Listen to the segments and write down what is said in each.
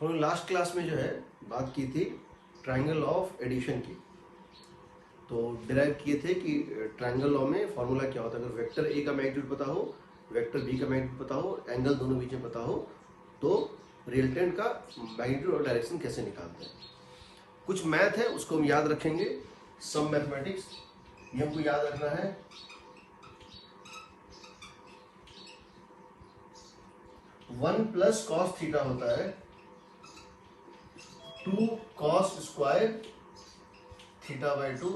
हम लोग last class में जो है बात की थी ट्रायंगल ऑफ एडिशन की। तो डिराइव किए थे कि ट्रायंगल लॉ में फॉर्मूला क्या होता है। अगर वेक्टर ए का मैग्नीट्यूड पता हो, वेक्टर बी का मैग्नीट्यूड पता हो, एंगल दोनों बीच में पता हो, तो रिजल्टेंट का मैग्नीट्यूड और डायरेक्शन कैसे निकालते हैं। कुछ मैथ है उसको हम याद रखेंगे। सम मैथमेटिक्स ये हमको याद रखना है। वन प्लस कॉस थीटा होता है 2 cos square theta by 2।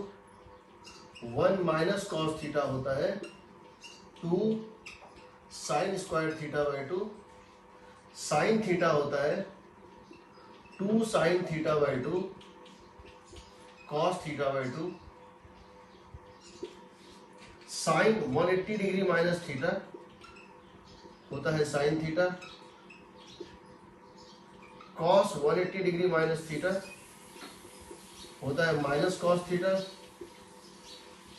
1 minus cos theta होता है 2 sine square theta by 2। Sine theta होता है 2 sine theta by 2 cos theta by 2। Sine 180 degree minus theta होता है sine theta. Cos 180 degree minus theta होता है माइनस कॉस थीटा।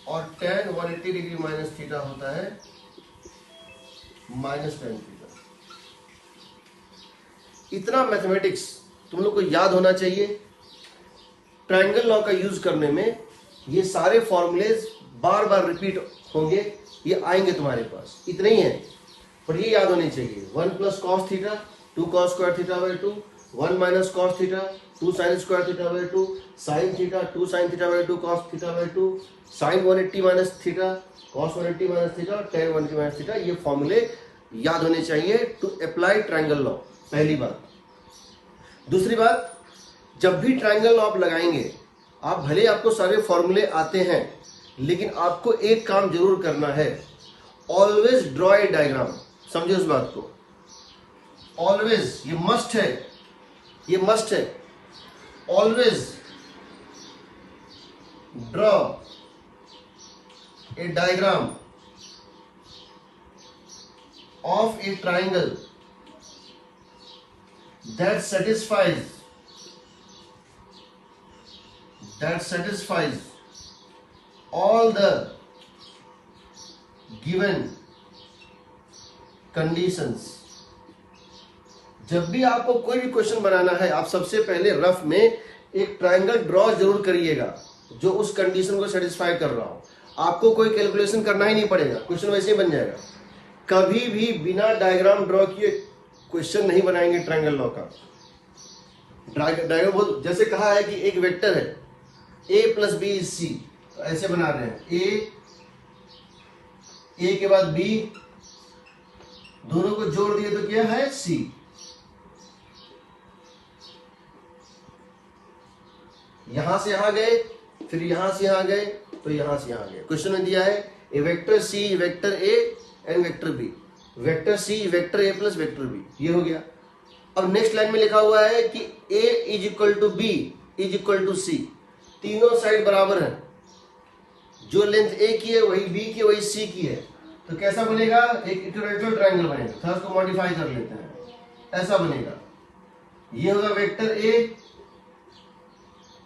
और tan 180 degree minus theta होता है माइनस tan थीटा। इतना मैथमेटिक्स तुम लोग को याद होना चाहिए। ट्रायंगल लॉ का यूज करने में ये सारे फॉर्मूलेज बार बार रिपीट होंगे, ये आएंगे तुम्हारे पास, इतने ही है पर ये याद होने चाहिए। 1 plus cos theta 2 cos square theta by 2। 1 minus cos theta 2 sine square theta by 2। Sine theta 2 sine theta by 2 cos theta by 2। Sine 180 minus theta cos 180 minus theta और tan 180 माइनस थीटा। ये फॉर्मूले याद होने चाहिए to apply triangle law. पहली बात। दूसरी बात, जब भी ट्रायंगल लॉ आप लगाएंगे, आप भले आपको सारे फॉर्मूले आते हैं, लेकिन आपको एक काम जरूर करना है, ऑलवेज ड्रॉ ए डायग्राम। समझे उस बात को, ऑलवेज, ये मस्ट है, ये मस्ट है। Always draw a diagram of A triangle that satisfies all the given conditions। जब भी आपको कोई भी क्वेश्चन बनाना है, आप सबसे पहले रफ में एक ट्रायंगल ड्रॉ जरूर करिएगा जो उस कंडीशन को सेटिस्फाई कर रहा हो। आपको कोई कैलकुलेशन करना ही नहीं पड़ेगा, क्वेश्चन वैसे ही बन जाएगा। कभी भी बिना डायग्राम ड्रॉ किए क्वेश्चन नहीं बनाएंगे ट्रायंगल लॉ का। डायग्राम जैसे कहा है कि एक वेक्टर है a plus B is C, ऐसे बना रहे हैं। a के बाद b, दोनों को जोड़ दिए तो क्या है c। यहां से यहां गए, फिर यहां से यहां गए, तो यहां से यहां गए। क्वेश्चन में दिया है a vector c vector a and vector b। Vector c vector a plus vector b, ये हो गया। अब नेक्स्ट लाइन में लिखा हुआ है कि a is equal to b is equal to c। तीनों साइड बराबर है, जो लेंथ a की है वही b की, वही c की है। तो कैसा बनेगा, एक इक्विलैटरल ट्रायंगल बनेगा। थोड़ा इसको मॉडिफाई कर लेते हैं, ऐसा बनेगा। ये होगा वेक्टर a,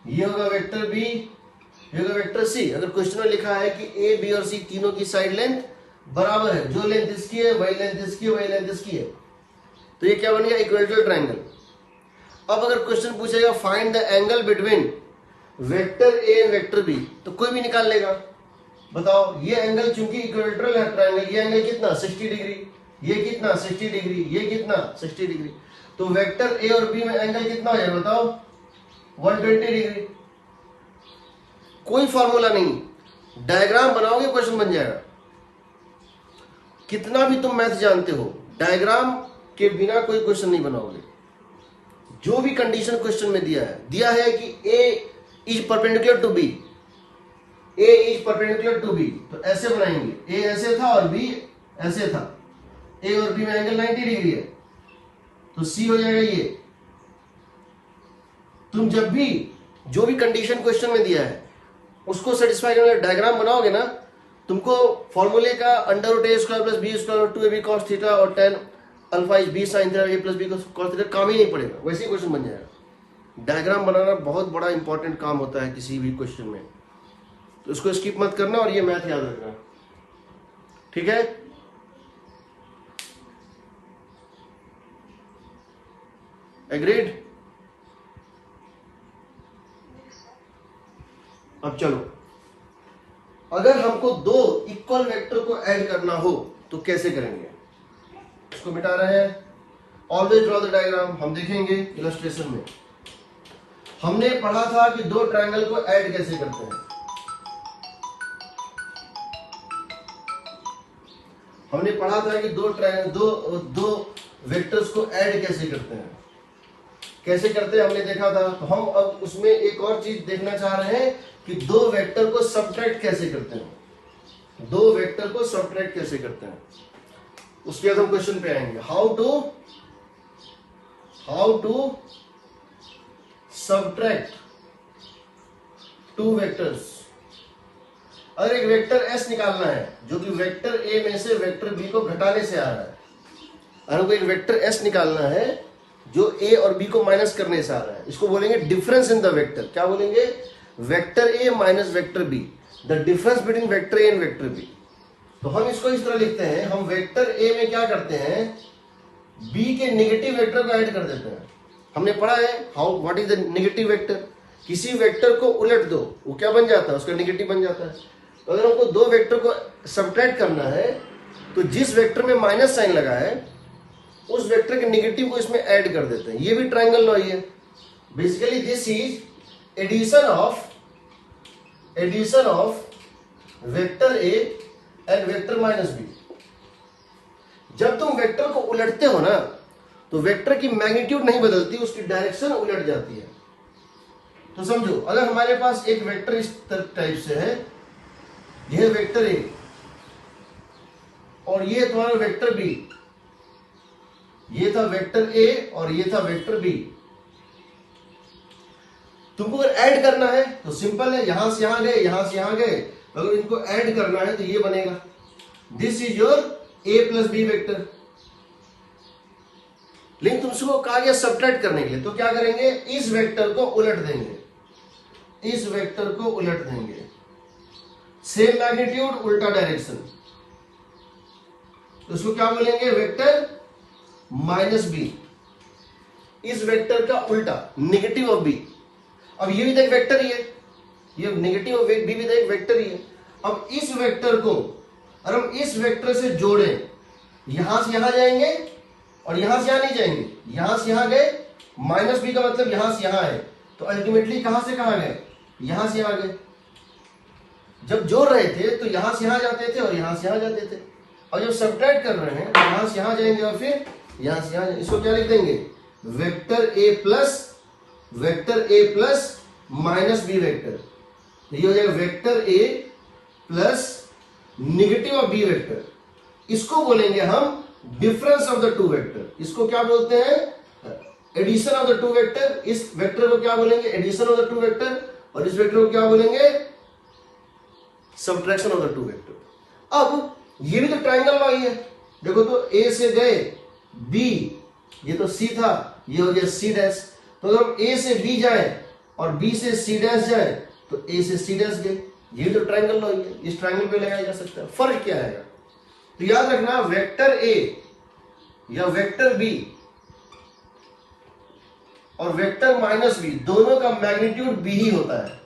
ये होगा वेक्टर b, ये होगा वेक्टर c। अगर क्वेश्चन में लिखा है कि a b और c तीनों की साइड लेंथ बराबर है, जो लेंथ इसकी है वही लेंथ इसकी है, वही लेंथ इसकी है, तो ये क्या बन गया, इक्विलैटरल ट्रायंगल। अब अगर क्वेश्चन पूछेगा find the angle between vector A and vector B, तो कोई भी निकाल लेगा। बताओ, ये एंगल चूंकि इक्विलैटरल है ट्रायंगल, ये एंगल कितना 60 डिग्री, ये कितना 60 डिग्री, ये कितना 60 डिग्री। तो वेक्टर ए और बी में एंगल कितना हो जाएगा बताओ, 120 डिग्री। कोई फॉर्मूला नहीं, डायग्राम बनाओगे क्वेश्चन बन जाएगा। कितना भी तुम मैथ जानते हो, डायग्राम के बिना कोई क्वेश्चन नहीं बनाओगे। जो भी कंडीशन क्वेश्चन में दिया है कि a is perpendicular to b, a is perpendicular to b, तो ऐसे बनाएंगे। a ऐसे था और b ऐसे था, a और b में एंगल 90 डिग्री है, तो c हो जाएगा ये। तुम जब भी जो भी कंडीशन क्वेश्चन में दिया है उसको सेटिस्फाई करने का डायग्राम बनाओगे ना, तुमको फॉर्मूले का under root a square plus B square और 2ab cos थीटा और tan alpha is b sin theta a plus b cos theta काम ही नहीं पड़ेगा, वैसे ही क्वेश्चन बन जाएगा। डायग्राम बनाना बहुत बड़ा इंपॉर्टेंट काम होता है किसी भी क्वेश्चन में, तो इसको स्किप मत करना और ये मैथ याद रखना, ठीक है। एग्रीड। अब चलो, अगर हमको दो इक्वल वेक्टर को ऐड करना हो तो कैसे करेंगे? इसको मिटा रहे हैं, ऑलवेज ड्रॉ द डायग्राम। हम देखेंगे इलस्ट्रेशन में। हमने पढ़ा था कि दो ट्रायंगल को ऐड कैसे करते हैं। हमने पढ़ा था कि दो वेक्टर्स को ऐड कैसे करते हैं, कैसे करते हैं हमने देखा था। तो हम अब उसमें एक और चीज देखना चाह रहे हैं कि दो वेक्टर को सबट्रैक्ट कैसे करते हैं। दो वेक्टर को सबट्रैक्ट कैसे करते हैं, उसके बाद हम क्वेश्चन पे आएंगे। How to subtract two vectors. अगर एक वेक्टर S निकालना है जो कि वेक्टर A में से वेक्टर B को घटाने से आ रहा है, अगर हमको एक वेक्टर S निकालना है जो A और B को माइनस करने से आ रहा है, इसको बोलेंगे डिफरेंस इन द वेक्टर। क्या बोलेंगे? Vector A minus vector B, the difference between vector A and vector B। तो हम इसको इस तरह लिखते हैं, हम वेक्टर A में क्या करते हैं, B के नेगेटिव वेक्टर को ऐड कर देते हैं। हमने पढ़ा है what is the negative vector. किसी वेक्टर को उलट दो, वो क्या बन जाता है, उसका नेगेटिव बन जाता है। तो अगर हमको दो वेक्टर को सबट्रैक्ट करना है तो जिस वेक्टर में माइनस साइन लगा है उस वेक्टर के नेगेटिव को इसमें ऐड कर देते हैं। ये भी ट्रायंगल लॉ ही है। Basically this is addition of vector A and vector minus B। जब तुम वेक्टर को उलटते हो ना तो वेक्टर की मैग्नीट्यूड नहीं बदलती, उसकी डायरेक्शन उलट जाती है। तो समझो, अगर हमारे पास एक वेक्टर इस टाइप से है, यह वेक्टर A और ये तुम्हारा वेक्टर B, ये था वेक्टर A और ये था वेक्टर B। तुमको अगर ऐड करना है तो सिंपल है, यहां से यहां गए, यहां से यहां गए। अगर इनको ऐड करना है तो ये बनेगा, this is your A plus B vector. लेकिन तुमसे कहा गया सबट्रैक्ट करने के लिए, तो क्या करेंगे, इस वेक्टर को उलट देंगे, इस वेक्टर को उलट देंगे, सेम मैग्नीट्यूड उल्टा डायरेक्शन। तो इसको क्या बोलेंगे, वेक्टर माइनस B। इस वेक्टर का उल्टा, नेगेटिव ऑफ B। अब ये भी तो एक वेक्टर ही है, ये नेगेटिव ऑफ B भी तो एक वेक्टर ही है। अब इस वेक्टर को और हम इस वेक्टर से जोड़ें, यहां से यहां जाएंगे और यहां से यहां नहीं जाएंगे, यहां से यहां गए, माइनस B का मतलब यहां से यहां है, तो अल्टीमेटली कहां से कहां गए, यहां से यहां गए। जब जोड़ रहे थे तो यहां से यहां जाते थे और यहां से यहां जाते थे, और जब सबट्रैक्ट कर रहे हैं तो यहां से यहां जाएंगे और फिर यहां से यहां। इसको क्या लिख देंगे, vector A plus minus B vector. ये हो जाएगा vector A plus negative of B vector. इसको बोलेंगे हम difference of the two vector. इसको क्या बोलते हैं, addition of the two vector. इस वेक्टर को क्या बोलेंगे, addition of the two vector, और इस वेक्टर को क्या बोलेंगे, subtraction of the two vector. अब ये भी तो ट्रायंगल लॉ ही है। देखो तो A से गए B, ये तो C था, ये हो गया C डैश। तो अगर हम A से B जाए और B से C डैश जाए तो A से C डैश गए, ये तो ट्रायंगल लॉ ही है। इस ट्रायंगल पे लगाया जा सकता है। फर्क क्या आएगा, तो याद रखना, वेक्टर A या वेक्टर B और वेक्टर माइनस B दोनों का मैग्नीट्यूड B ही होता है,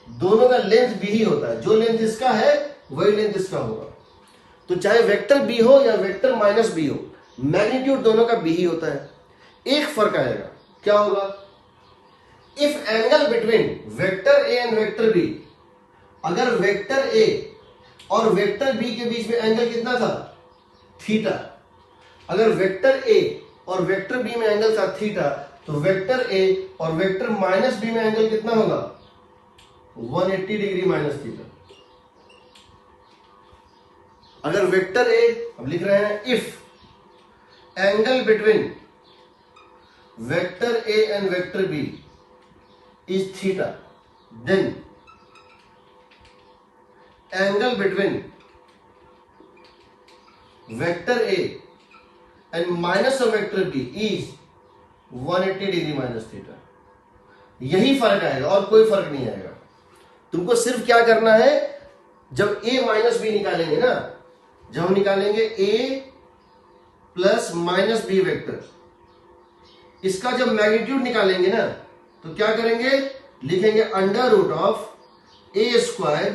दोनों का लेंथ B ही होता है। जो लेंथ इसका है वही लेंथ इसका होगा। तो चाहे वेक्टर B हो या वेक्टर माइनस B हो, मैग्नीट्यूड दोनों का B ही होता है। एक फर्क आएगा, क्या होगा, if angle between vector A and vector B, अगर वेक्टर A और वेक्टर B के बीच में एंगल कितना था, थीटा। अगर वेक्टर A और वेक्टर B में एंगल था थीटा, तो वेक्टर A और वेक्टर माइनस B में एंगल कितना होगा, 180 डिग्री माइनस थीटा। अगर वेक्टर A, अब लिख रहे हैं, if angle between vector A and vector B is theta, then angle between vector A and minus of vector B is 180 degree minus theta. यही फर्क आएगा और कोई फर्क नहीं आएगा। तुमको सिर्फ क्या करना है, जब A माइनस B निकालेंगे ना, जब हम निकालेंगे A plus minus B vector, इसका जब मैग्नीट्यूड निकालेंगे ना, तो क्या करेंगे, लिखेंगे under root of A square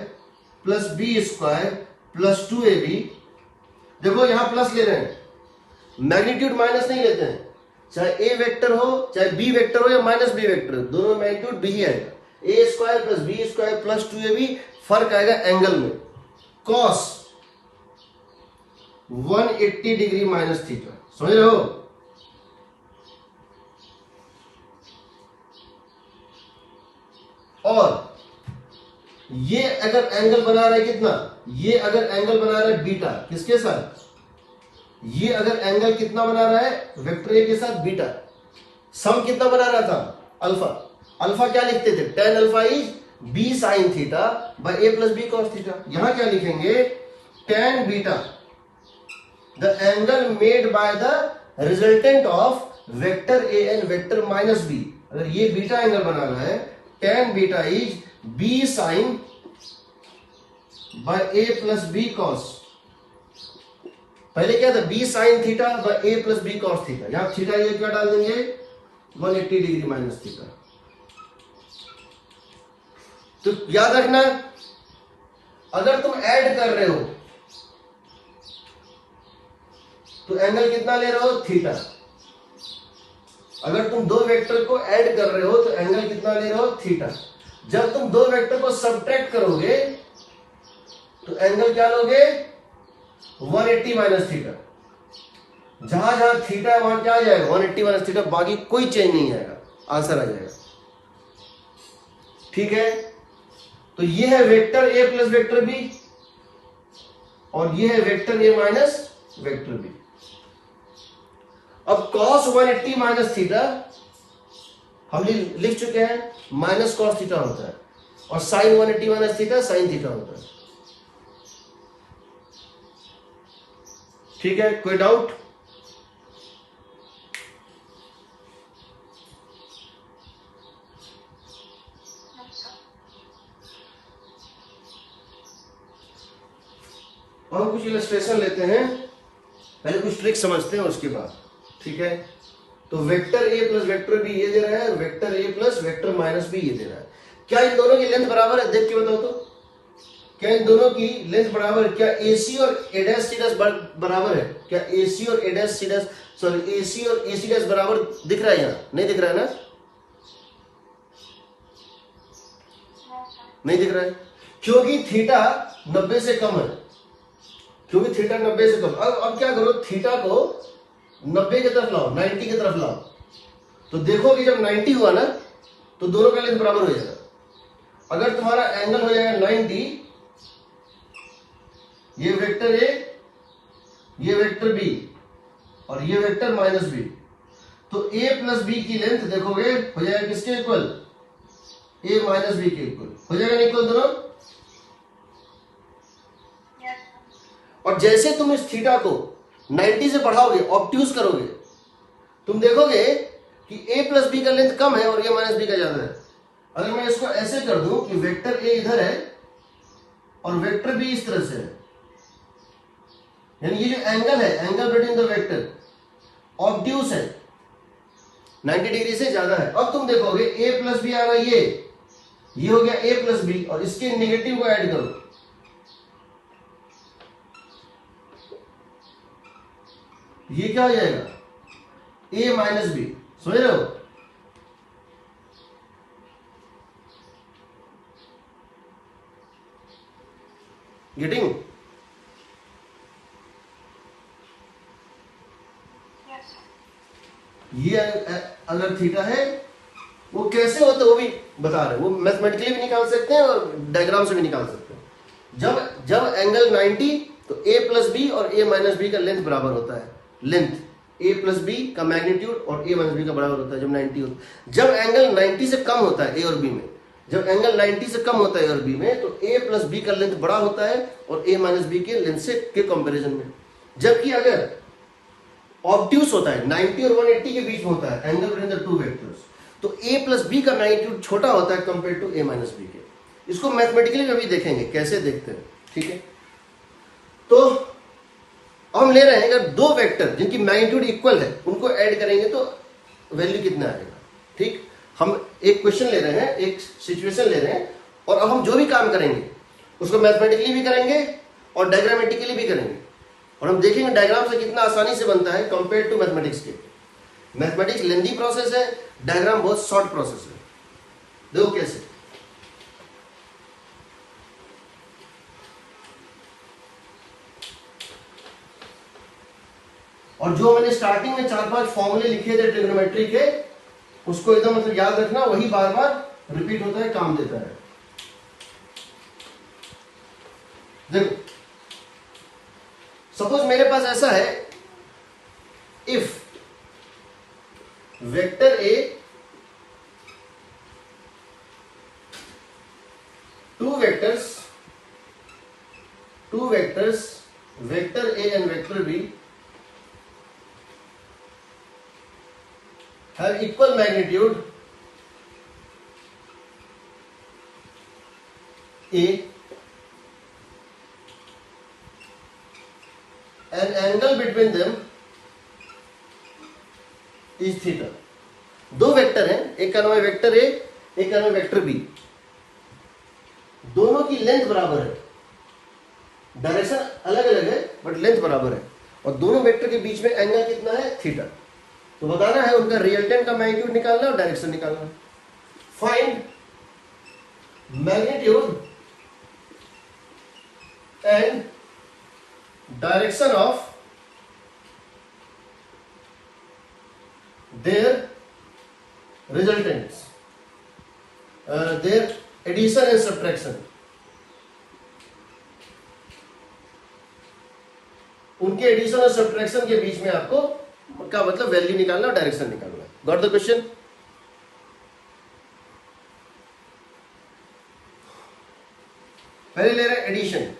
plus B square plus 2ab। देखो यहां प्लस ले रहे हैं, मैग्नीट्यूड माइनस नहीं लेते हैं, चाहे ए वेक्टर हो चाहे बी वेक्टर हो या माइनस बी वेक्टर हो, दोनों में मैग्नीट्यूड बी ही आएगा। A square plus B square plus 2ab, फर्क आएगा एंगल में, कॉस 180 डिग्री माइनस थीटा। समझ रहे हो? और ये अगर एंगल बना रहा है कितना, ये अगर एंगल बना रहा है बीटा, किसके साथ, ये अगर एंगल कितना बना रहा है वेक्टर ए के साथ, बीटा। सम कितना बना रहा था, अल्फा। अल्फा क्या लिखते थे, tan alpha is B sine theta by A plus B cos theta. यहां क्या लिखेंगे, tan beta the angle made by the resultant of vector A and vector minus B. अगर ये बीटा एंगल बना रहा है, tan beta is B sine by A plus B cos. पहले क्या था, B sine theta by A plus B cos theta. यहां theta ये क्या डाल देंगे, 180 डिग्री माइनस थीटा। तो याद रखना, अगर तुम ऐड कर रहे हो तो एंगल कितना ले रहे हो, थीटा। अगर तुम दो वेक्टर को ऐड कर रहे हो तो एंगल कितना ले रहे हो, थीटा। जब तुम दो वेक्टर को सब्ट्रैक्ट करोगे तो एंगल क्या लोगे, 180 माइनस थीटा। जहां जहां थीटा है वहां क्या आ जाएगा, 180 माइनस थीटा, बाकी कोई चेंज नहीं आएगा, आंसर आ जाएगा। ठीक है, तो ये है वेक्टर ए प्लस वेक्टर बी और ये है vector A minus vector B. अब cos 180 माइनस थीटा हम लिख चुके हैं, माइनस cos थीटा होता है, और sin 180 minus theta sin theta होता है। ठीक है, कोई डाउट? हम कुछ इलस्ट्रेशन लेते हैं, पहले कुछ ट्रिक समझते हैं उसके बाद। ठीक है, तो वेक्टर ए प्लस वेक्टर बी ये दे रहा है, वेक्टर ए प्लस वेक्टर माइनस बी ये दे रहा है। क्या इन दोनों की लेंथ बराबर है, देख के बताओ तो। क्या इन दोनों की लेंथ बराबर है? क्या AC और A डैश C डैश बराबर है? क्या AC और A dash C dash, sorry AC और AC डैश बराबर दिख रहा है? यहाँ नहीं दिख रहा है ना, नहीं दिख रहा है, क्योंकि थीटा 90 से कम है, क्योंकि थीटा 90 से कम। अब क्या करो, थीटा को 90 की तरफ लाओ, 90 की तरफ लाओ, तो देखो कि जब 90 हुआ ना तो दोनों का लेंथ बराबर हो जाएगा। अगर तुम्हारा एंगल हो जाएगा 90, ये वेक्टर ए, ये वेक्टर बी और ये वेक्टर माइनस बी, तो ए प्लस बी की लेंथ देखोगे हो जाएगा किसके इक्वल, ए माइनस बी के इक्वल हो जाएगा, इक्वल दोनों। और जैसे तुम इस थीटा को 90 से बढ़ाओगे, ऑब्ट्यूज करोगे, तुम देखोगे कि ए प्लस बी का लेंथ कम है और ए माइनस बी का ज्यादा है। अगर मैं इसको ऐसे कर दूं कि वेक्टर ए इधर है और वेक्टर बी इस तरह से है, यानी ये जो एंगल है, angle between the vector obtuse है, 90 डिग्री से ज्यादा है। अब तुम देखोगे ए प्लस बी आ रहा है, ये हो गया ए प्लस बी, और इसके नेगेटिव को ऐड करो, ये क्या हो जाएगा, ए माइनस बी। समझ रहे हो? गेटिंग? ये अगर थीटा है, वो कैसे होता है वो भी बता रहे हैं, वो मैथमेटिकली भी निकाल सकते हैं और डायग्राम से भी निकाल सकते हैं। जब एंगल 90, तो ए प्लस बी और ए माइनस बी का लेंथ बराबर होता है, लेंथ ए प्लस बी का मैग्नीट्यूड और ए माइनस बी का बराबर होता है जब 90 होता है। जब एंगल 90 से कम होता है ए और बी में, जब एंगल 90 से कम होता है ए और बी में, तो ए प्लस बी का लेंथ बड़ा होता है और ए माइनस बी के लेंथ से के कंपैरिजन में। जबकि अगर ऑब्ट्यूज होता है, 90 और 180 के बीच में होता है angle between the two vectors, तो ए प्लस बी का मैग्नीट्यूड छोटा होता है compare to A minus B के। इसको मैथमेटिकली भी अभी देखेंगे कैसे देखते हैं। ठीक है, तो हम ले रहे हैं अगर दो वेक्टर जिनकी मैग्नीट्यूड इक्वल है उनको ऐड करेंगे तो वैल्यू कितना आएगा। ठीक, हम एक क्वेश्चन ले रहे हैं, एक सिचुएशन ले रहे हैं और अब हम जो भी काम करेंगे उसको मैथमेटिकली भी करेंगे और डायग्रामेटिकली भी करेंगे, और हम देखेंगे डायग्राम से कितना आसानी से बनता है कंपेयर टू मैथमेटिक्स के। मैथमेटिक्स लेंथी प्रोसेस है, डायग्राम बहुत शॉर्ट प्रोसेस है। देखो कैसे। और जो मैंने स्टार्टिंग में 4-5 फॉर्मूले लिखे थे ट्रिग्नोमेट्री के, उसको एकदम मतलब याद रखना, वही बार बार रिपीट होता है, काम देता है। देखो सपोज मेरे पास ऐसा है, if vector A two vectors vector A and vector B have equal magnitude A and angle between them is theta। दो वेक्टर हैं, एक का नाम है वेक्टर ए, एक का नाम है वेक्टर बी। दोनों की लेंथ बराबर है, डायरेक्शन अलग अलग है बट लेंथ बराबर है, और दोनों वेक्टर के बीच में एंगल कितना है, थीटा। तो बताना है उनका रिजल्टेंट का मैग्नीट्यूड निकालना और डायरेक्शन निकालना। Find magnitude and direction of their resultants, their addition and subtraction. उनके एडिशन और सब्ट्रैक्शन के बीच में आपको का मतलब वैल्यू निकालना और डायरेक्शन निकालना। Got the question? पहले ले रहे हैं एडिशन।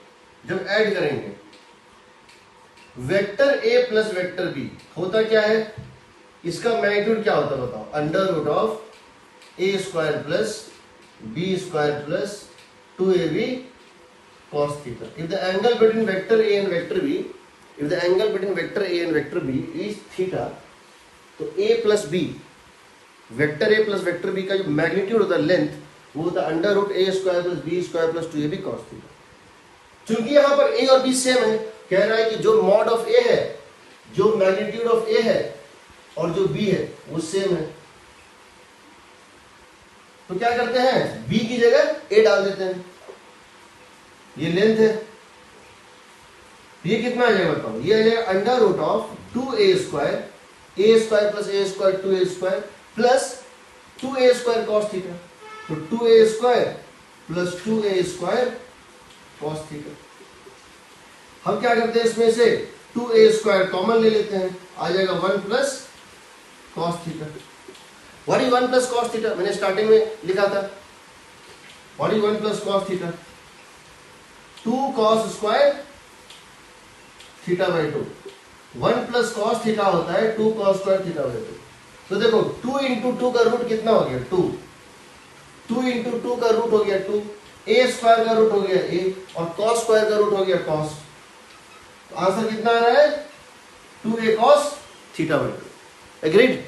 जब ऐड करेंगे वेक्टर ए प्लस वेक्टर बी, होता क्या है, इसका मैग्नीट्यूड क्या होता है बताओ, under root of A square plus B square plus 2ab cos theta। If the angle between vector A and vector B, if the angle between vector A and vector B is theta, तो A plus B, vector A plus vector B का जो magnitude होता है length, वो होता है under root a square plus B square plus 2ab cos theta. चूंकि यहां पर A और B सेम है, कह रहा है कि जो मॉड ऑफ A है, जो मैग्नीट्यूड ऑफ A है और जो B है वो सेम है, तो क्या करते हैं, B की जगह A डाल देते हैं। ये लेंथ है, ये कितना आ जाएगा बताओ, ये आ जाएगा under root of 2a square plus a square 2a square plus 2a square cos theta. तो 2a square plus 2a square cos theta. हम क्या करते हैं, इसमें से 2a स्क्वायर कॉमन ले लेते हैं, आ जाएगा 1 plus cos theta. What is 1 plus cos theta, मैंने स्टार्टिंग में लिखा था। What is 1 plus cos theta, 2 cos square theta by 2। 1 plus cos theta होता है 2 कॉस स्क्वायर थीटा बाई 2। तो देखो 2 इंटू 2 का रूट कितना हो गया, 2। 2 इंटू 2 का रूट हो गया 2, ए स्क्वायर का रूट हो गया ए, और कॉस स्क्वायर का रूट हो गया कॉस। तो आंसर कितना आ रहा है, 2a cos theta by 2। Agreed?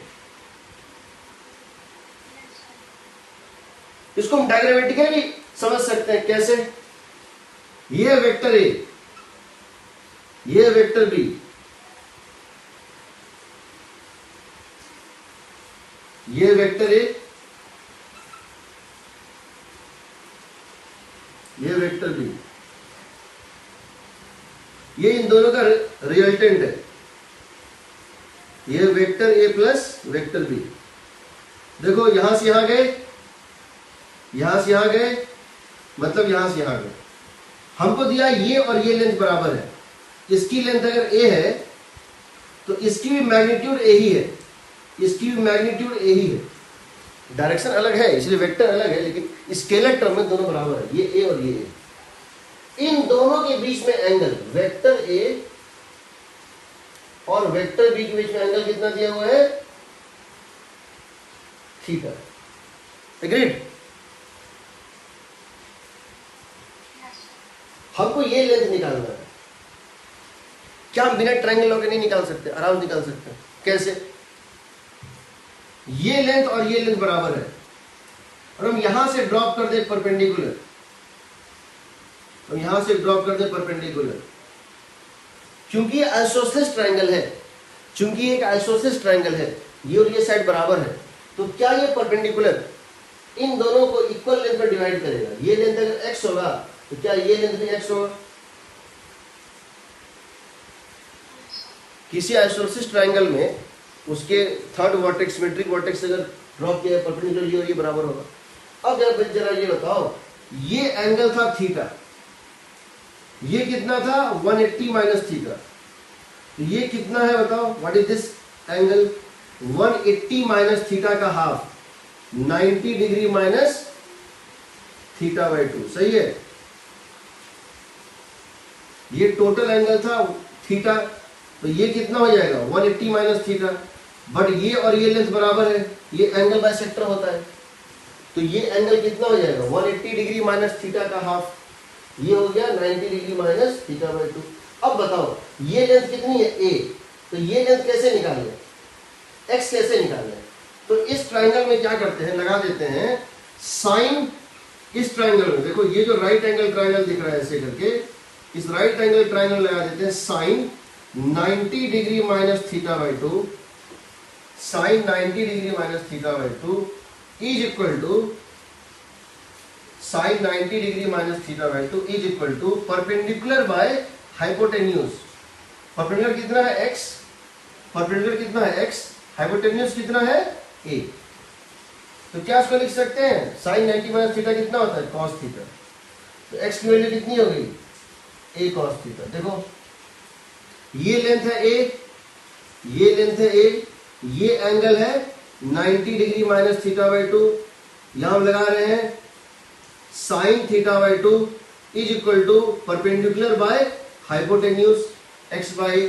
इसको हम डायग्रामेटिकली भी समझ सकते हैं। कैसे, ये वेक्टर ए, ये वेक्टर बी, ये वेक्टर ए, ये वेक्टर बी, ये इन दोनों का रिजल्टेंट है। ये वेक्टर ए प्लस वेक्टर बी। देखो यहां से यहां गए, यहां से यहां गए, मतलब यहां से यहां गए। हमको दिया ये और ये लेंथ बराबर है, इसकी लेंथ अगर a है तो इसकी भी मैग्नीट्यूड a ही है, इसकी भी मैग्नीट्यूड a ही है। डायरेक्शन अलग है इसलिए वेक्टर अलग है, लेकिन स्केलर टर्म में दोनों बराबर है, ये a और ये a। इन दोनों के बीच में एंगल, वेक्टर a और वेक्टर b के बीच में एंगल कितना दिया हुआ है, थीटा। एग्रीड? हमको ये लेंथ निकालना है। क्या हम बिना ट्रायंगल लॉ के नहीं निकाल सकते? आराम से निकाल सकते हैं। कैसे? ये लेंथ और ये लेंथ बराबर है, और हम यहां से ड्रॉप कर दे परपेंडिकुलर, तो यहां से ड्रॉ कर दे परपेंडिकुलर, क्योंकि ये आइसोसेलेस ट्रायंगल है, चूंकि एक आइसोसेलेस ट्रायंगल है, ये और ये साइड बराबर है, तो क्या ये परपेंडिकुलर इन दोनों को इक्वल लेंथ में डिवाइड करेगा? ये लेंथ अगर x होगा तो क्या ये लेंथ भी x होगा? किसी आइसोसेलेस ट्रायंगल में उसके थर्ड वर्टेक्स सिमेट्रिक वर्टेक्स अगर ड्रॉ किया है परपेंडिकुलर, ये और ये बराबर होगा। अब जरा ये बताओ, ये एंगल था थीटा, ये कितना था 180 माइनस थीटा, तो ये कितना है बताओ? What is this angle? 180 minus theta का half, 90 degree minus theta by 2, सही है। ये टोटल एंगल था थीटा, तो ये कितना हो जाएगा 180 माइनस थीटा, बट ये और ये लेंथ बराबर है, ये एंगल बाइसेक्टर होता है, तो ये एंगल कितना हो जाएगा 180 डिग्री माइनस थीटा का हाफ, ये हो गया 90 डिग्री माइनस थीटा बाई 2। अब बताओ ये लेंथ कितनी है a, तो ये लेंथ कैसे निकालें, x कैसे निकालें? तो इस ट्रायंगल में क्या करते हैं, लगा देते हैं साइन, इस ट्रायंगल में देखो ये जो राइट एंगल ट्रायंगल दिख रहा है ऐसे करके, इस राइट एंगल ट्रायंगल लगा देते हैं sine 90 degree minus theta by 2, sine 90 degree minus theta by 2 is equal to sine 90 degree minus theta by 2 is equal to perpendicular by hypotenuse. Perpendicular कितना है x, परपेंडिकुलर कितना है x, हाइपोटेन्यूज कितना है a, तो क्या इसको लिख सकते हैं साइन 90 माइनस थीटा कितना होता है cos थीटा, तो x की वैल्यू कितनी हो गई a cos थीटा। देखो ये लेंथ है a, ये लेंथ है a, ये एंगल है 90 डिग्री माइनस थीटा बाई 2, यहां हम लगा रहे हैं sine theta by 2 is equal to perpendicular by hypotenuse x by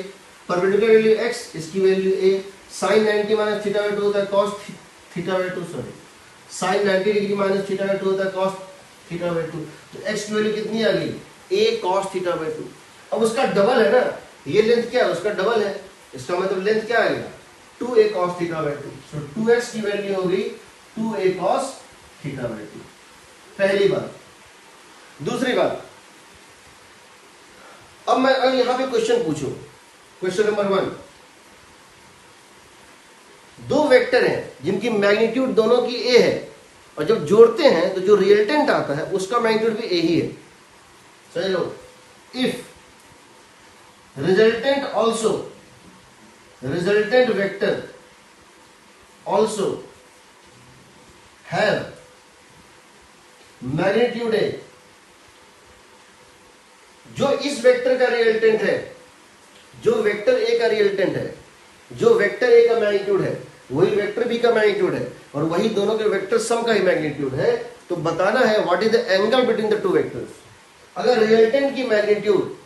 perpendicular value x, इसकी value a, sine 90 minus theta by 2 होता है cos theta by 2, sorry sine 90 degree minus theta by 2 होता है cos थीटा बाई 2, तो x की value कितनी आ गई a cos theta by 2। अब उसका डबल है ना, ये लेंथ क्या है उसका डबल है, इसका मतलब लेंथ क्या आएगा 2a cos theta by 2, so 2x की वैल्यू हो गई 2a cos थीटा बाई 2, पहली बात। दूसरी बात, अब मैं यहां पे क्वेश्चन पूछूं, क्वेश्चन नंबर 1, दो वेक्टर हैं जिनकी मैग्नीट्यूड दोनों की a है, और जब जोड़ते हैं तो जो रिजल्टेंट आता है उसका मैग्नीट्यूड भी a ही है, समझ लो। If resultant vector also have magnitude a, जो इस वेक्टर का रिजल्टेंट है, जो वेक्टर ए का रिजल्टेंट है, जो वेक्टर ए का मैग्नीट्यूड है वही वेक्टर बी का मैग्नीट्यूड है, और वही दोनों के वेक्टर सम का ही मैग्नीट्यूड है, तो बताना है what is the angle between the two vectors. अगर रिजल्टेंट की मैग्नीट्यूड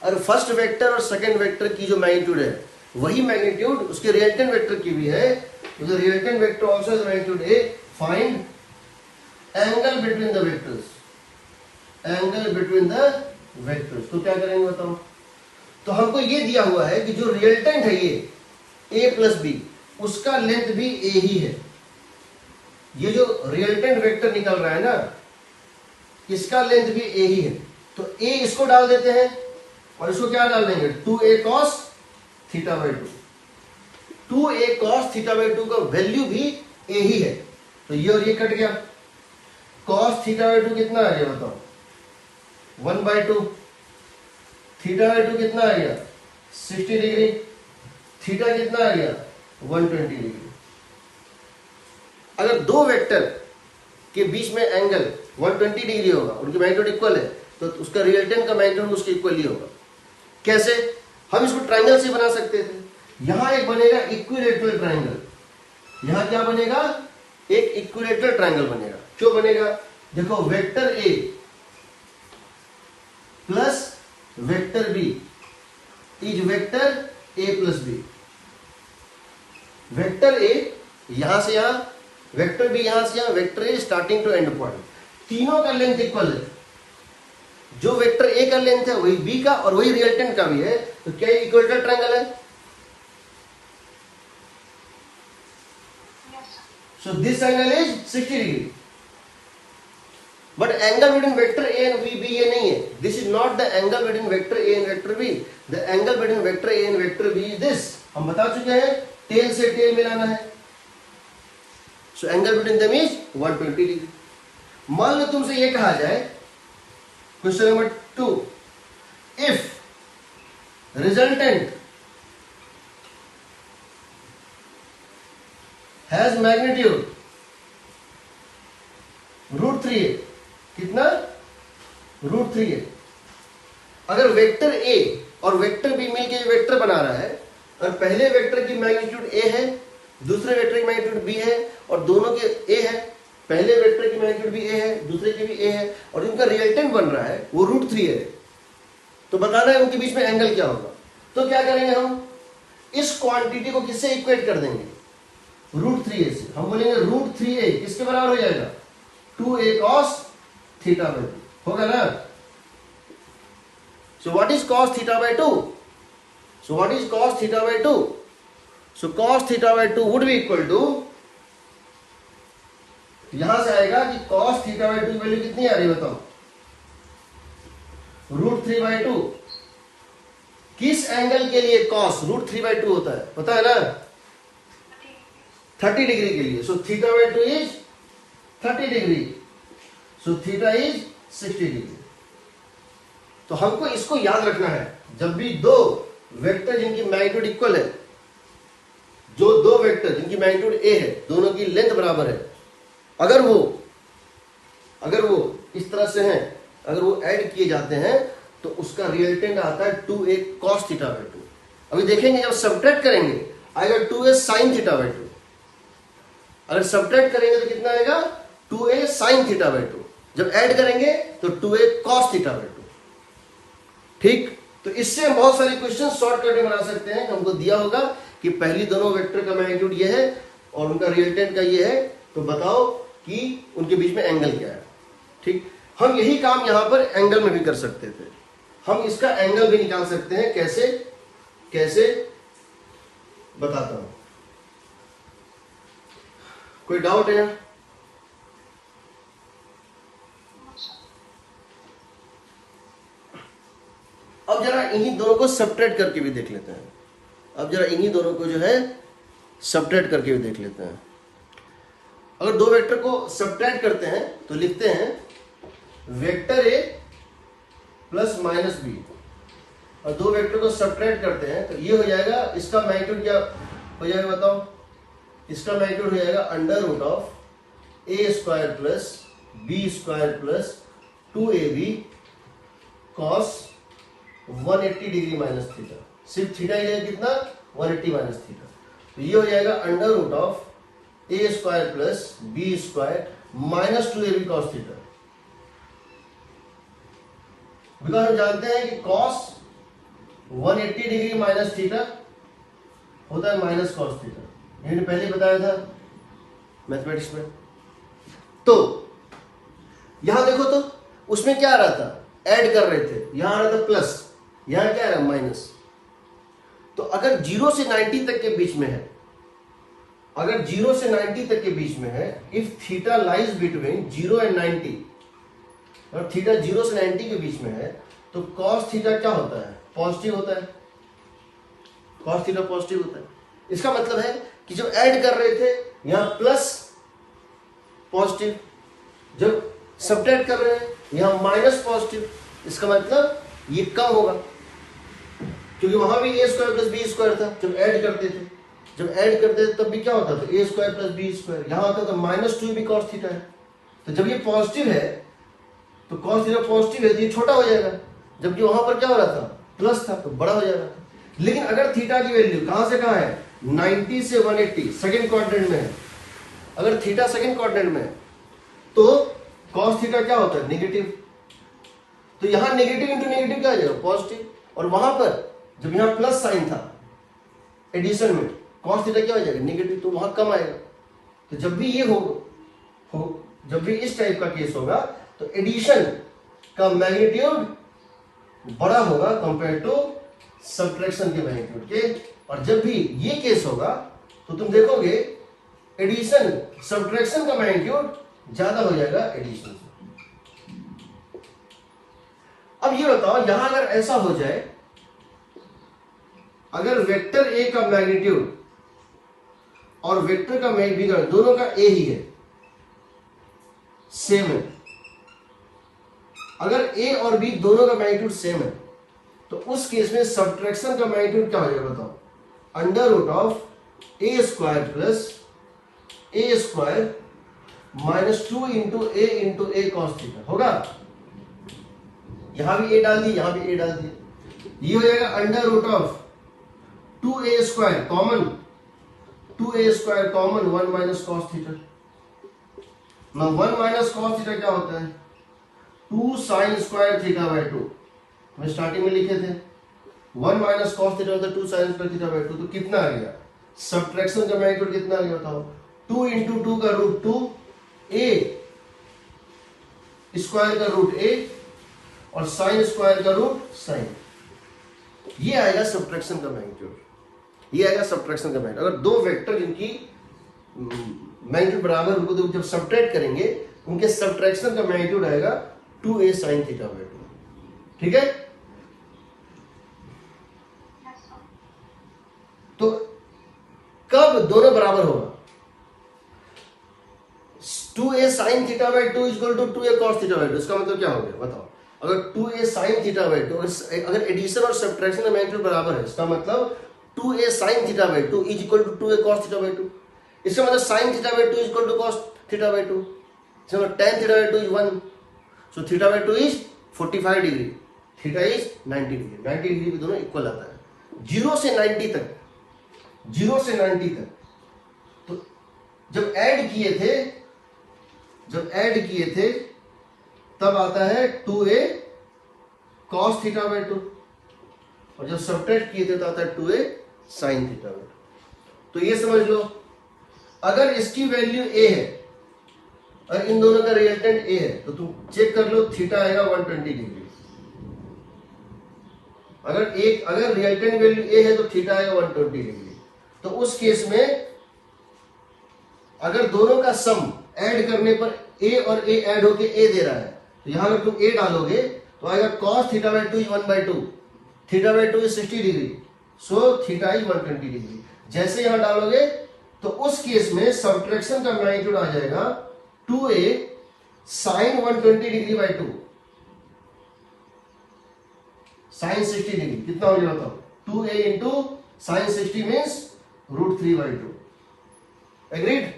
और फर्स्ट वेक्टर और सेकंड वेक्टर की जो मैग्नीट्यूड है वही मैग्नीट्यूड उसके रिजल्टेंट वेक्टर की भी है, तो the resultant vector also has magnitude a, find angle between the vectors, angle between the vectors. तो क्या करेंगे बताओ, तो हमको ये दिया हुआ है कि जो रिजल्टेंट है ये a प्लस बी, उसका लेंथ भी a ही है, ये जो रिजल्टेंट वेक्टर निकल रहा है ना इसका लेंथ भी a ही है, तो a इसको डाल देते हैं और इसको क्या डाल देंगे 2a cos theta by 2, 2a cos theta by 2 का वैल्यू भी a ही है, तो ये और ये कट गया, cos थीटा बाई 2 कितना आ गया बताओ 1/2, थीटा बाई 2 कितना आ गया 60 डिग्री, थीटा कितना आ गया 120 डिग्री। अगर दो वेक्टर के बीच में एंगल 120 डिग्री होगा, उनकी मैग्नीट्यूड इक्वल है, तो उसका रिजल्टेंट का मैग्नीट्यूड उसके इक्वल ही होगा। कैसे? हम इसको ट्रायंगल से बना सकते थे, यहां एक बनेगा इक्विलैटरल ट्रायंगल, यहां क्या बनेगा एक इक्विलैटरल ट्रायंगल बनेगा। क्यों बनेगा? देखो vector A plus vector B is vector A plus B, vector A यहां से यहां, वेक्टर बी यहां से यहां, vector A starting to end point, तीनों का लेंथ इक्वल है, जो वेक्टर ए का लेंथ है वही बी का और वही रिजल्टेंट का भी है, तो क्या ये इक्विलैटरल ट्रायंगल है? So this angle is 60 degree, but angle between vector A and B ये नहीं है. This is not the angle between vector A and vector B. The angle between vector A and vector B is this. हम बता चुके हैं tail से tail मिलाना है. So angle between them is 120 degree. मान लो तुमसे ये कहा जाए question number 2, if resultant has magnitude √3 है. कितना? √3 है. अगर वेक्टर ए और वेक्टर बी मिलके वेक्टर बना रहा है और पहले वेक्टर की मैग्नीट्यूड ए है, दूसरे वेक्टर की मैग्नीट्यूड बी है और दोनों के ए है, पहले वेक्टर की मैग्नीट्यूड भी ए है, दूसरे की भी ए है और इनका रिजल्टेंट बन रहा है वो √3 है, तो बताना है उनके बीच में एंगल क्या होगा. तो क्या करेंगे हम? इस क्वांटिटी को किससे इक्वेट कर देंगे? √3a से. हम बोलेंगे √3a किसके बराबर हो जाएगा? 2a cos θ/2 होगा ना. So what is cos θ/2? So what is cos θ/2? So cos θ/2 would be equal to, यहां से आएगा कि cos θ/2 की वैल्यू कितनी आ रही है बताओ? √3/2. किस एंगल के लिए cos √3/2 होता है पता है ना? 30 डिग्री के लिए. So θ/2 is 30 degree. So theta is 60 degree. तो हमको इसको याद रखना है. जब भी दो वेक्टर जिनकी मैग्नीट्यूड इक्वल है, जो दो वेक्टर जिनकी मैग्नीट्यूड ए है, दोनों की लेंथ बराबर है, अगर वो इस तरह से हैं, अगर वो ऐड किए जाते हैं तो उसका रिजल्टेंट आता है 2a cos θ/2. अभी देखेंगे जब सब्ट्रैक्ट करेंगे आएगा 2a sin θ/2. अगर सब्ट्रैक्ट करेंगे तो कितना आएगा? 2a sin θ/2. जब ऐड करेंगे तो 2a cos θ/2. ठीक. तो इससे हम बहुत सारे क्वेश्चन शॉर्टकट में बना सकते हैं. हमको दिया होगा कि पहली दोनों वेक्टर का मैग्नीट्यूड ये है और उनका रिजल्टेंट का ये है, तो बताओ कि उनके बीच में एंगल क्या है. ठीक. हम यही काम यहां पर एंगल में भी कर सकते थे. हम इसका एंगल भी निकाल सकते हैं. कैसे बताता हूं. कोई डाउट है? अब जरा इन्हीं दोनों को सब्ट्रैक्ट करके भी देख लेते हैं. सब्ट्रैक्ट करके भी देख लेते हैं. अगर दो वेक्टर को सब्ट्रैक्ट करते हैं तो लिखते हैं वेक्टर ए प्लस माइनस बी, और दो वेक्टर को सब्ट्रैक्ट करते हैं तो ये हो जाएगा, इसका मैग्नीट्यूड क्या हो जाएगा बताओ? इसका मैग्नीट्यूड हो जाएगा √a² plus b² plus 2ab cos 180 degree minus theta. सिर्फ थीटा ही है कितना? 180 माइनस थीटा. तो ये हो जाएगा √a² plus b² minus 2ab cos theta. Because हम जानते हैं कि cos 180 डिग्री माइनस थीटा होता है माइनस cos थीटा. मैंने पहले बताया था मैथमेटिक्स में. तो यहां देखो तो उसमें क्या आ रहा था? ऐड कर रहे थे, यहां आ रहा था प्लस, यहां क्या है? माइनस. तो अगर 0 से 90 तक के बीच में है, if theta lies between 0 and 90, और थीटा 0 से 90 के बीच में है, तो cos थीटा क्या होता है? पॉजिटिव होता है. cos थीटा पॉजिटिव होता है. इसका मतलब है कि जब ऐड कर रहे थे यहां प्लस पॉजिटिव, जब सब्ट्रैक्ट कर रहे हैं यहां माइनस पॉजिटिव. इसका मतलब ये कम होगा, क्योंकि वहां भी a² प्लस b² था जब ऐड करते थे. तब भी क्या होता था? a² plus b². यहां होता था माइनस 2ab cos थीटा है. तो जब ये पॉजिटिव है तो cos थीटा पॉजिटिव है तो ये छोटा हो जाएगा, जबकि वहां पर क्या हो रहा था? प्लस था, तो बड़ा हो जाएगा. लेकिन अगर थीटा की वैल्यू कहां से कहां है? 90 से 180 सेकेंड क्वाड्रेंट में है. अगर थीटा सेकेंड क्वाड्रेंट में है तो cos थीटा क्या होता है? नेगेटिव. तो यहां नेगेटिव इंटू नेगेटिव क्या आ जाएगा? पॉजिटिव. और वहां पर जब यहां प्लस साइन था एडिशन में, cos थीटा क्या हो जाएगा? नेगेटिव. तो वहां कम आएगा. तो जब भी ये जब भी इस टाइप का केस होगा तो एडिशन का मैग्नीट्यूड बड़ा होगा कंपेयर टू सब्ट्रैक्शन के मैग्नीट्यूड के. और जब भी ये केस होगा तो तुम देखोगे एडिशन सब्ट्रैक्शन का मैग्नीट्यूड ज्यादा हो जाएगा एडिशन से. अब ये बताओ यहां अगर ऐसा हो जाए, अगर वेक्टर ए का मैग्नीट्यूड और वेक्टर का मैग्नीट्यूड दोनों का ए ही है, सेम है, अगर ए और बी दोनों का मैग्नीट्यूड सेम है, तो उस केस में सब्ट्रैक्शन का मैग्नीट्यूड क्या हो जाएगा बताओ? Under root of A square plus A square minus 2 into A cos theta होगा। यहां भी ए डाल दी, यहां भी ए डाल दी, ये हो जाएगा under root of 2a square common, 2a square common 1 minus cos theta. ना 1 माइनस कॉस थीटा क्या होता है? 2 साइन स्क्वायर थीटा बाय 2, हम स्टार्टिंग में लिखे थे 1 माइनस कॉस थीटा होता है 2 साइन स्क्वायर थीटा बाय 2। तो कितना आ गया? सब्ट्रैक्शन का मैग्नीट्यूड कितना आ गया बताओ? 2 इंटू 2 का रूट 2, a स्क्वायर का रूट a और साइन स्क्वायर का रूट साइन। ये आएगा सब्ट्रैक्शन का मैग्नीट्यूड, ये आएगा सब्ट्रैक्शन का मैग्नीट्यूड। अगर दो वेक्टर जिनकी मैग्नीट्यूड बराबर उनको जब सब्ट्रैक्ट करेंगे उनके सब्ट्रैक्शन का मैग्नीट्यूड आएगा 2a sin थीटा बाय 2। ठीक है, तो कब दोनों बराबर होगा? 2a sin theta by 2 equal to 2a cos theta by 2। इसका मतलब क्या हो गया बताओ? अगर 2a sin थीटा बाय 2, अगर एडिशन और सब्ट्रैक्शन का मैग्नीट्यूड बराबर है, इसका मतलब 2a sin theta by 2 is equal to 2a cos theta by 2। इसका मतलब sin theta by 2 equal to cos theta by 2। इसका मतलब tan theta by 2 is 1, so theta by 2 is 45 degree, theta is 90 degree. 90 degree भी दोनों equal आता है 0 से 90 तक, 0 से 90 तक। तो जब ऐड किए थे तब आता है 2a cos थीटा बाय 2, और जब सब्ट्रैक्ट किए थे तो आता है 2a sin थीटा बाय 2। तो ये समझ लो, अगर इसकी वैल्यू a है और इन दोनों का रिजल्टेंट a है, तो तुम चेक कर लो, थीटा आएगा 120 डिग्री। अगर रिजल्टेंट वैल्यू a है तो थीटा आएगा 120 डिग्री। तो उस केस में अगर दोनों का सम ऐड करने पर a और a ऐड होके a दे रहा है, तो यहां अगर तुम a डालोगे तो आएगा cos theta by 2 is 1/2, theta by 2 is 60 degree, so theta is 120 degree. जैसे यहां डालोगे तो उस केस में सब्ट्रैक्शन का मैग्नीट्यूड आ जाएगा 2a sin 120 degree by 2, sin 60 degree कितना हो गया बताओ? 2a into sin 60 means √3/2। Agreed?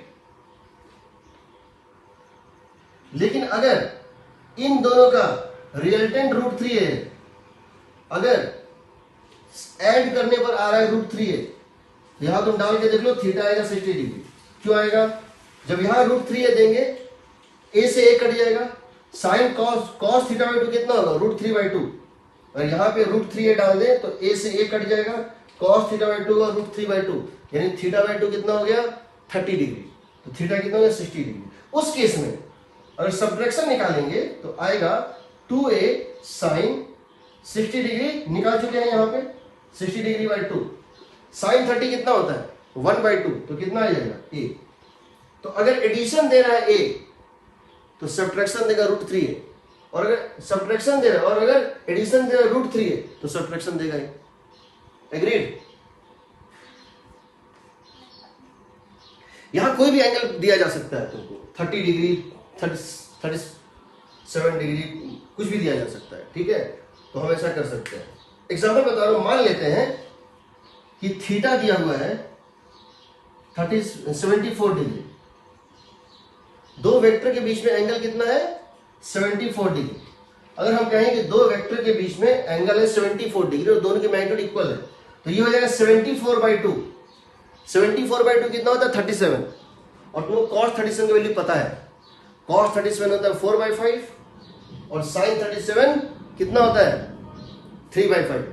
लेकिन अगर इन दोनों का रिजल्टेंट √3 है, अगर ऐड करने पर आ रहा है √3 है, यहां तुम डाल के देख लो, थीटा आएगा 60 डिग्री। क्यों आएगा? जब यहां √3 देंगे a से a कट जाएगा, साइन cos थीटा बाय 2 कितना होगा? √3/2। और यहां पे √3 डाल दें तो a से a कट जाएगा, cos थीटा बाय 2 और √3/2, यानी थीटा बाय 2 कितना हो गया? 30 डिग्री। तो थीटा कितना हो गया? 60 डिग्री। उस केस में अगर सब्ट्रैक्शन निकालेंगे तो आएगा 2a sin 60 डिग्री, निकाल चुके हैं यहां पे 60 डिग्री बाय 2, साइन 30 कितना होता है? 1/2, तो कितना आ जाएगा? a। तो अगर एडिशन दे रहा है a तो सब्ट्रैक्शन देगा √3 है, और अगर सब्ट्रैक्शन दे रहा है और अगर एडिशन दे रहा है √3 है तो सब्ट्रैक्शन देगा ही। एग्रीड? यहां कोई भी एंगल दिया जा सकता है तुमको, 30 डिग्री, 37 डिग्री, कुछ भी दिया जा सकता है। ठीक है, तो हम ऐसा कर सकते हैं। एग्जाम्पल बता रहा हूं, मान लेते हैं कि थीटा दिया हुआ है 74 डिग्री, दो वेक्टर के बीच में एंगल कितना है? 74 डिग्री। अगर हम कहें कि दो वेक्टर के बीच में एंगल है 74 डिग्री और दोनों के मैग्नीट्यूड इक्वल है, तो ये हो जाएगा 74/2। 74/2 कितना होता है? 37। और तुमको cos 37 की वैल्यू पता है, cos 37 होता है 4/5 और sin 37 कितना होता है? 3/5।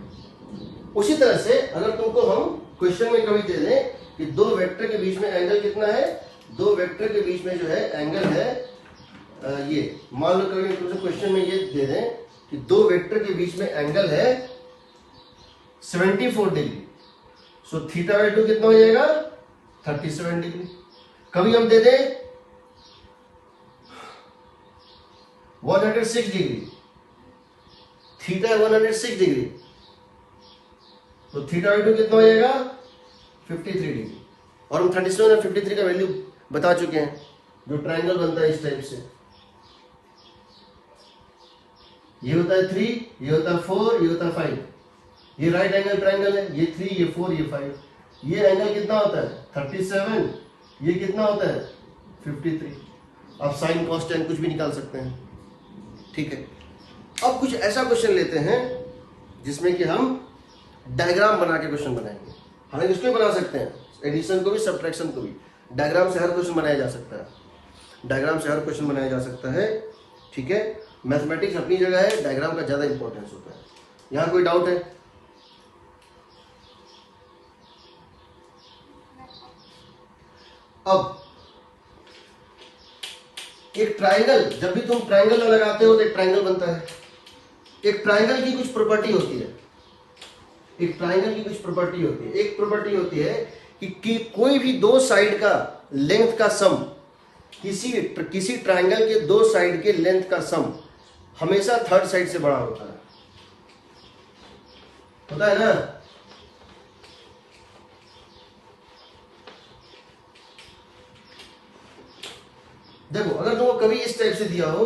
उसी तरह से अगर तुमको हम क्वेश्चन में कभी दे दें कि दो वेक्टर के बीच में एंगल कितना है, दो वेक्टर के बीच में जो है एंगल है ये, मान लो कभी तुमसे क्वेश्चन में ये दे दें कि दो वेक्टर के बीच में एंगल है 74 डिग्री, सो थीटा बाय 2 कितना हो जाएगा? 37 डिग्री। कभी हम दे दें 106 डिग्री, थीटा है 106 डिग्री, तो थीटा बाई 2 कितना हो जाएगा 53 डिग्री। और हम 37 और 53 का वैल्यू बता चुके हैं, जो ट्रायंगल बनता है इस टाइप से, ये होता है 3, ये होता है 4, ये होता है 5। ये राइट एंगल ट्रायंगल है, ये 3, ये 4, ये 5। ये एंगल कितना होता है 37, ये कितना होता है 53। आप साइन कॉस टेन कुछ भी निकाल सकते हैं, ठीक है। अब कुछ ऐसा क्वेश्चन लेते हैं जिसमें कि हम डायग्राम बना के क्वेश्चन बनाएंगे। हालांकि इसको भी बना सकते हैं, एडिशन को भी सब्ट्रैक्शन को भी। डायग्राम से हर क्वेश्चन बनाया जा सकता है, डायग्राम से हर क्वेश्चन बनाया जा सकता है, ठीक है। मैथमेटिक्स अपनी जगह है, डायग्राम का ज्यादा इंपॉर्टेंस होता है। यहां कोई डाउट है? अब एक ट्रायंगल, जब भी तुम ट्रायंगल लगाते हो तो एक ट्रायंगल बनता है। एक ट्रायंगल की कुछ प्रॉपर्टी होती है, एक ट्रायंगल की कुछ प्रॉपर्टी होती है। एक प्रॉपर्टी होती है कि कोई भी दो साइड का लेंथ का सम, किसी ट्रायंगल के दो साइड के लेंथ का सम हमेशा थर्ड साइड से बड़ा होता है ना। देखो, अगर तुमको कभी इस टाइप से दिया हो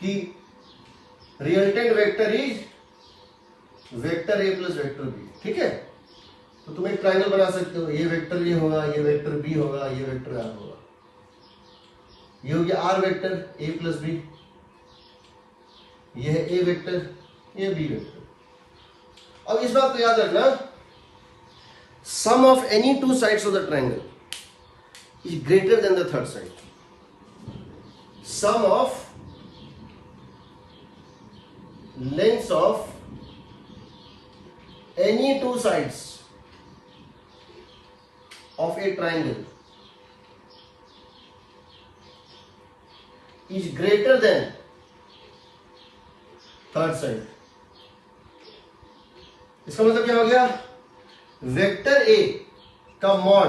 कि resultant vector is vector A plus vector B, ठीक है, तो तुम एक ट्रायंगल बना सकते हो। ये वेक्टर ए होगा, ये वेक्टर बी होगा, ये वेक्टर आर होगा। ये हो गया आर वेक्टर ए प्लस बी, ये है ए वेक्टर, ये बी वेक्टर। अब इस बात को याद रखना, sum of any two sides of the triangle is greater than the third side. Sum of lengths of any two sides of a triangle is greater than third side। इसका मतलब क्या हो गया? वेक्टर ए का mod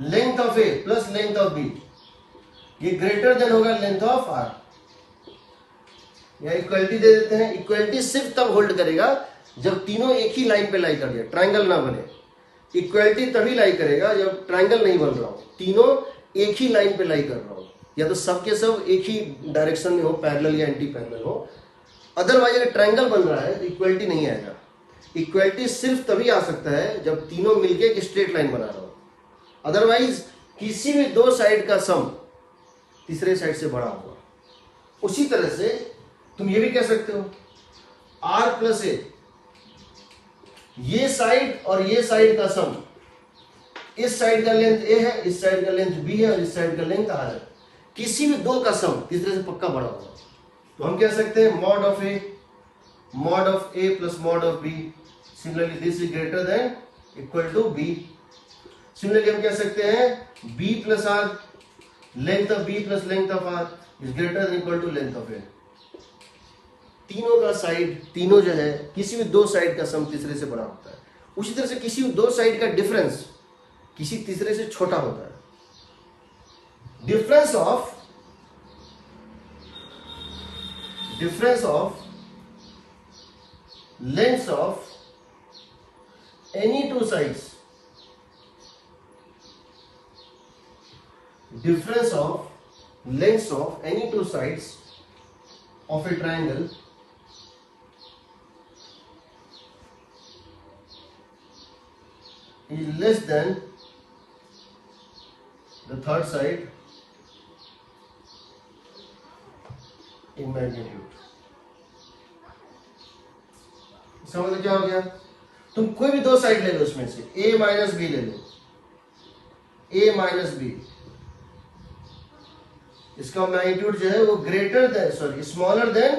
length of A plus length of B, ये greater than होगा length of R. या equality दे देते हैं। इक्वलिटी सिर्फ तब होल्ड करेगा जब तीनों एक ही लाइन पे लाई कर दिया, ट्रायंगल ना बने। इक्वलिटी तभी लाई करेगा जब ट्रायंगल नहीं बन रहा हो, तीनों एक ही लाइन पे लाई कर रहा हो, या तो सब के सब एक ही डायरेक्शन में हो, पैरेलल या एंटी पैरेलल हो। अदरवाइज अगर ट्रायंगल बन रहा है तो इक्वलिटी नहीं आएगा। इक्वलिटी सिर्फ तभी आ सकता है जब तीनों मिलके एक स्ट्रेट लाइन बना रहा हो। अदरवाइज किसी भी दो साइड का सम तीसरे साइड से बड़ा होगा। उसी तरह से तुम ये भी कह सकते हो आर प्लस ए, ये साइड और ये साइड का सम, इस साइड का लेंथ ए है, इस साइड का लेंथ बी है और इस साइड का लेंथ आर है। किसी भी दो का सम तीसरे से पक्का बड़ा होगा। तो हम कह सकते हैं mod of A plus mod of b, similarly this is greater than equal to b. Similarly हम कह सकते हैं b plus R, length of b plus length of R is greater than equal to length of a. तीनों का side, तीनों जो है किसी भी दो साइड का सम तीसरे से बड़ा होता है। उसी तरह से किसी भी दो साइड का डिफरेंस किसी तीसरे से छोटा होता है। Difference of lengths of any two sides, difference of lengths of any two sides of a triangle is less than the third side in magnitude। इसका मतलब क्या हो गया? तुम कोई भी दो साइड ले लो, उसमें से a माइनस बी ले लो, a माइनस बी, इसका मैग्नीट्यूड जो है वो स्मॉलर देन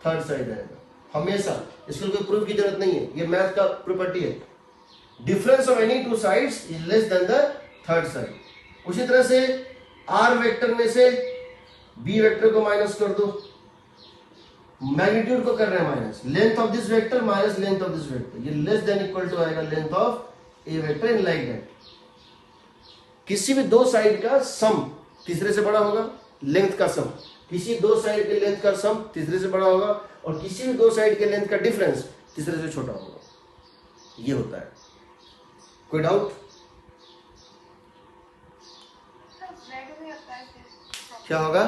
थर्ड साइड रहेगा हमेशा। इसके लिए कोई प्रूफ की जरूरत नहीं है, ये मैथ का प्रॉपर्टी है। Difference of any two sides is less then the third side. उसी तरह से आर वेक्टर में से बी वेक्टर को माइनस कर दो, मैग्नीट्यूड को कर रहे हैं minus, length of this vector minus length of this vector, ये लेस देन इक्वल टू आएगा length of A vector in like that. किसी भी दो साइड का सम तीसरे से बड़ा होगा, लेंथ का सम, किसी दो साइड के लेंथ का सम तीसरे से बड़ा होगा और किसी भी दो साइड के लेंथ का डिफरेंस तीसरे से छोटा होगा। ये होता है। कोई डाउट? क्या होगा?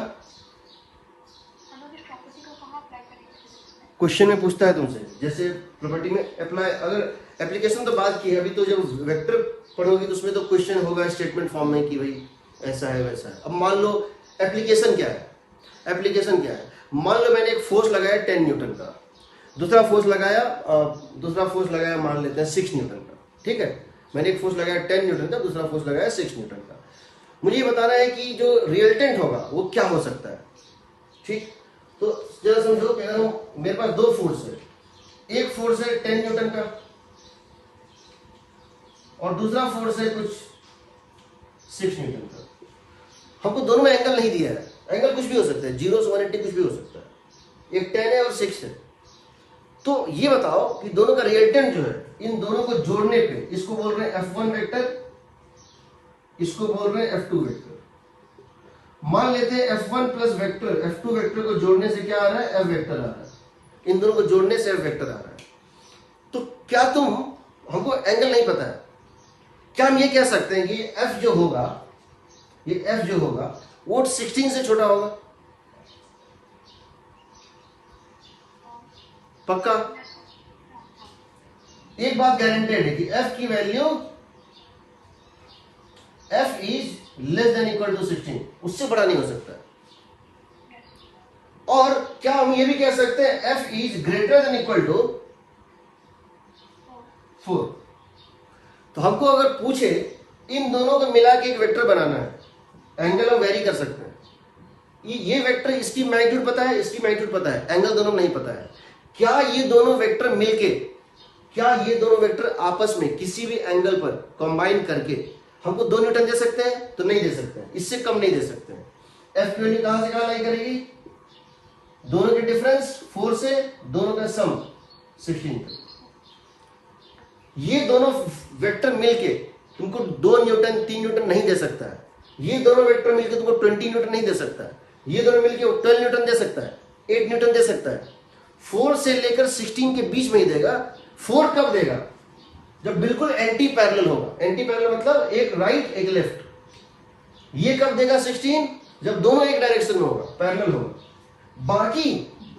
क्वेश्चन में पूछता है तुमसे, जैसे प्रॉपर्टी में अप्लाई, अगर एप्लीकेशन तो बात की है, अभी तो जब वेक्टर पढ़ोगी तो उसमें तो क्वेश्चन होगा स्टेटमेंट फॉर्म में कि भाई ऐसा है वैसा है। अब मान लो एप्लीकेशन क्या है, एप्लीकेशन क्या है, मान लो मैंने एक फोर्स लगाया 10 न्यूटन का, दूसरा फोर्स लगाया मान लेते हैं 6 न्यूटन का, ठीक है। मैंने एक फोर्स लगाया 10 न्यूटन का, दूसरा फोर्स लगाया 6 न्यूटन का। मुझे ये बताना है कि जो रिजल्टेंट होगा वो क्या हो सकता है, ठीक। तो जरा समझो कि अगर मेरे पास दो फोर्स है, एक फोर्स है 10 न्यूटन का और दूसरा फोर्स है कुछ 6 न्यूटन का। हमको दोनों में एंगल नहीं दिया है, एंगल कुछ भी हो सकता है, 0 से 180 कुछ भी हो सकता है। एक 10 है और 6 है। तो ये बताओ कि दोनों का रिजल्टेंट जो है, इन दोनों को जोड़ने पे, इसको बोल रहे हैं F1 वेक्टर, इसको बोल रहे हैं F2 वेक्टर। मान लेते हैं F1 plus vector F2 vector को जोड़ने से क्या आ रहा है, F वेक्टर आ रहा है। इन दोनों को जोड़ने से F वेक्टर आ रहा है। तो क्या हमको एंगल नहीं पता है, क्या हम ये कह सकते हैं कि F जो होगा, ये F जो होगा वो 16 से छोटा होगा? पक्का? एक बात गारंटेड है कि F की value F is less than equal to 16, उससे बड़ा नहीं हो सकता। और क्या हम ये भी कह सकते हैं F is greater than equal to 4? तो हमको अगर पूछे इन दोनों को मिला के एक वेक्टर बनाना है, एंगल हम वेरी कर सकते हैं। ये वेक्टर, इसकी मैग्नीट्यूड पता है, इसकी मैग्नीट्यूड पता है, एंगल दोनों नहीं पता है। क्या ये दोनों वेक्टर मिलके, क्या ये दोनों वेक्टर आपस में किसी भी एंगल पर कंबाइन करके हमको 2 न्यूटन दे सकते हैं? तो नहीं दे सकते हैं, इससे कम नहीं दे सकते हैं। F की वैल्यू कहां से कहां लाई करेगी? दोनों के डिफरेंस 4 से दोनों का सम 16 तक। ये दोनों वेक्टर मिलके तुमको 2 न्यूटन 3 न्यूटन नहीं दे सकता है। ये दोनों वेक्टर मिलके तुमको 20 न्यूटन नहीं दे सकता है। ये दोनों मिलके 12 न्यूटन दे सकता है, 8 न्यूटन दे सकता है। 4 से लेकर 16 के बीच में ही देगा। 4 कब देगा? जब बिल्कुल एंटी पैरेलल होगा। एंटी पैरेलल मतलब एक राइट एक लेफ्ट। ये कब देगा 16? जब दोनों एक डायरेक्शन में होगा, पैरेलल होगा। बाकी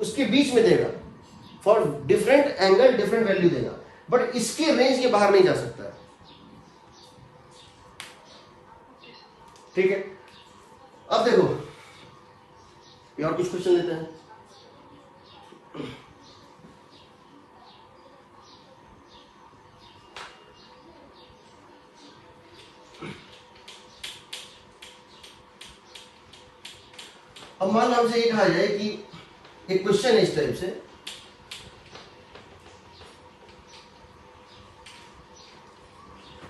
उसके बीच में देगा, for different angle different value देगा, बट इसके रेंज के बाहर नहीं जा सकता है। ठीक है, अब देखो ये और कुछ क्वेश्चन लेते हैं। अब मान लो हमसे ये कहा जाए कि एक क्वेश्चन है इस टाइप से